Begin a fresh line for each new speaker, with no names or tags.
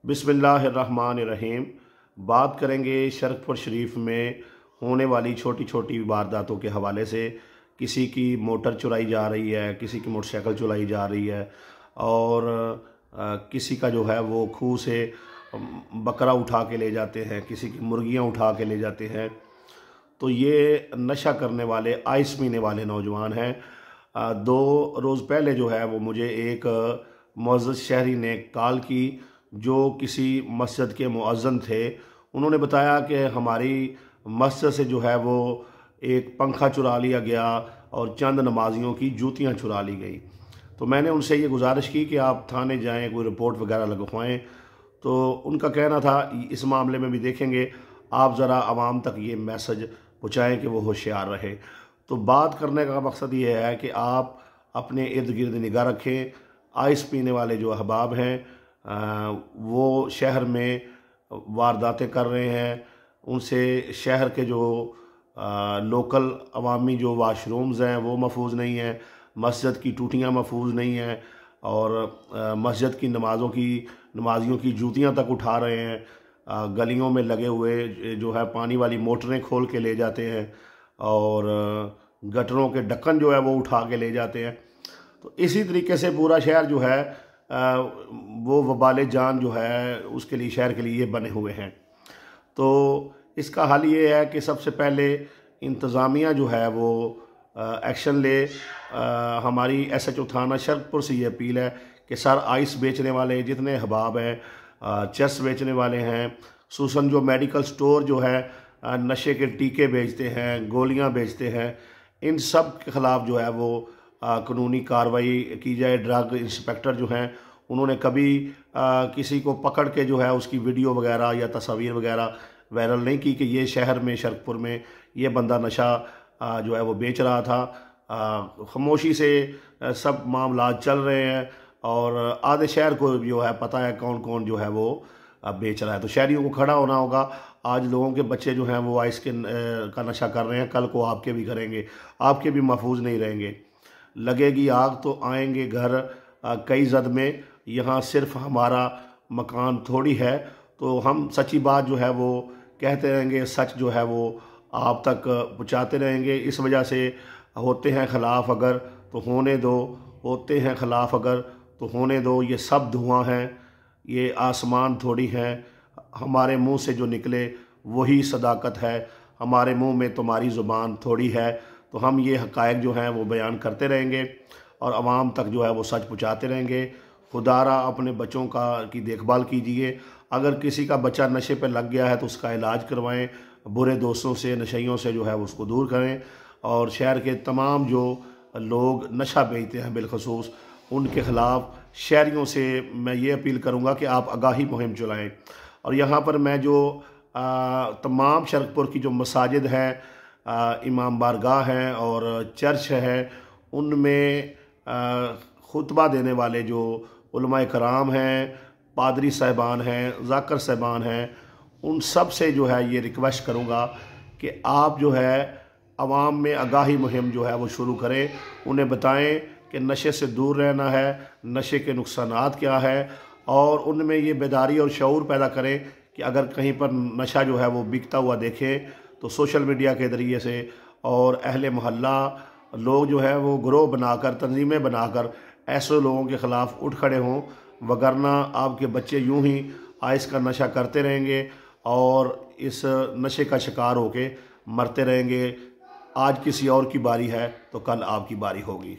बिस्मिल्लाहिर्रहमानिर्रहीम। बात करेंगे शरकपुर शरीफ में होने वाली छोटी छोटी वारदातों के हवाले से। किसी की मोटर चुराई जा रही है, किसी की मोटरसाइकिल चुराई जा रही है और किसी का जो है वो खूह से बकरा उठा के ले जाते हैं, किसी की मुर्गियां उठा के ले जाते हैं। तो ये नशा करने वाले, आइस पीने वाले नौजवान हैं। 2 रोज़ पहले जो है वो मुझे एक मुअज़्ज़िज़ शहरी ने कॉल की, जो किसी मस्जिद के मुअज़्ज़िन थे। उन्होंने बताया कि हमारी मस्जिद से जो है वो एक पंखा चुरा लिया गया और चंद नमाजियों की जूतियां चुरा ली गई। तो मैंने उनसे ये गुजारिश की कि आप थाने जाएं, कोई रिपोर्ट वगैरह लगवाएं। तो उनका कहना था इस मामले में भी देखेंगे, आप ज़रा आवाम तक ये मैसेज पहुँचाएँ कि वो होशियार रहे। तो बात करने का मकसद ये है कि आप अपने इर्द गिर्द निगाह रखें। आइस पीने वाले जो अहबाब हैं वो शहर में वारदातें कर रहे हैं। उनसे शहर के जो लोकल अवामी जो वाशरूम्स हैं वो महफूज नहीं हैं, मस्जिद की टूटियाँ महफूज नहीं हैं और मस्जिद की नमाजियों की जूतियाँ तक उठा रहे हैं। गलियों में लगे हुए जो है पानी वाली मोटरें खोल के ले जाते हैं और गटरों के ढक्कन जो है वो उठा के ले जाते हैं। तो इसी तरीके से पूरा शहर जो है वो वबाले जान जो है उसके लिए, शहर के लिए ये बने हुए हैं। तो इसका हल ये है कि सबसे पहले इंतज़ामिया जो है वो एक्शन ले। हमारी SHO थाना शरकपुर से ये अपील है कि सर, आइस बेचने वाले जितने अहबाब हैं, चेस बेचने वाले हैं, सूसन जो मेडिकल स्टोर जो है नशे के टीके बेचते हैं, गोलियां बेचते हैं, इन सब के ख़िलाफ़ जो है वो कानूनी कार्रवाई की जाए। ड्रग इंस्पेक्टर जो हैं उन्होंने कभी किसी को पकड़ के जो है उसकी वीडियो वगैरह या तस्वीर वगैरह वायरल नहीं की कि ये शहर में, शरकपुर में ये बंदा नशा जो है वो बेच रहा था। खामोशी से सब मामला चल रहे हैं और आधे शहर को जो है पता है कौन कौन जो है वो बेच रहा है। तो शहरियों को खड़ा होना होगा। आज लोगों के बच्चे जो हैं वो आइस के का नशा कर रहे हैं, कल को आपके भी करेंगे, आपके भी महफूज नहीं रहेंगे। लगेगी आग तो आएंगे घर कई जद में, यहाँ सिर्फ हमारा मकान थोड़ी है। तो हम सच्ची बात जो है वो कहते रहेंगे, सच जो है वो आप तक पहुँचाते रहेंगे। इस वजह से होते हैं ख़िलाफ़ अगर तो होने दो, होते हैं ख़िलाफ़ अगर तो होने दो। ये सब धुआं हैं, ये आसमान थोड़ी हैं। हमारे मुंह से जो निकले वही सदाकत है, हमारे मुंह में तुम्हारी ज़ुबान थोड़ी है। तो हम ये हक़ाइक़ जो हैं वो बयान करते रहेंगे और आवाम तक जो है वो सच पहुँचाते रहेंगे। खुदारा अपने बच्चों की देखभाल कीजिए। अगर किसी का बच्चा नशे पर लग गया है तो उसका इलाज करवाएं। बुरे दोस्तों से, नशइयों से जो है उसको दूर करें। और शहर के तमाम जो लोग नशा बेचते हैं बिलखसूस, उनके ख़िलाफ़ शहरियों से मैं ये अपील करूँगा कि आप आगाही मुहिम चलाएँ। और यहाँ पर मैं जो तमाम शरकपुर की जो मसाजिद हैं, इमाम बारगाह हैं और चर्च है, उनमें खुतबा देने वाले जो उलमाए कराम हैं, पादरी साहिबान हैं, ज़ाकर साहिबान हैं, उन सब से जो है ये रिक्वेस्ट करूँगा कि आप जो है आवाम में आगाही मुहिम जो है वो शुरू करें। उन्हें बताएं कि नशे से दूर रहना है, नशे के नुकसानात क्या है, और उनमें ये बेदारी और शऊर पैदा करें कि अगर कहीं पर नशा जो है वो बिकता हुआ देखें तो सोशल मीडिया के ज़रिए से और अहले मोहल्ला लोग जो है वो ग्रोह बनाकर, तंजीमें बनाकर ऐसे लोगों के ख़िलाफ़ उठ खड़े हों। वगरना आपके बच्चे यूं ही आइस का नशा करते रहेंगे और इस नशे का शिकार होके मरते रहेंगे। आज किसी और की बारी है तो कल आपकी बारी होगी।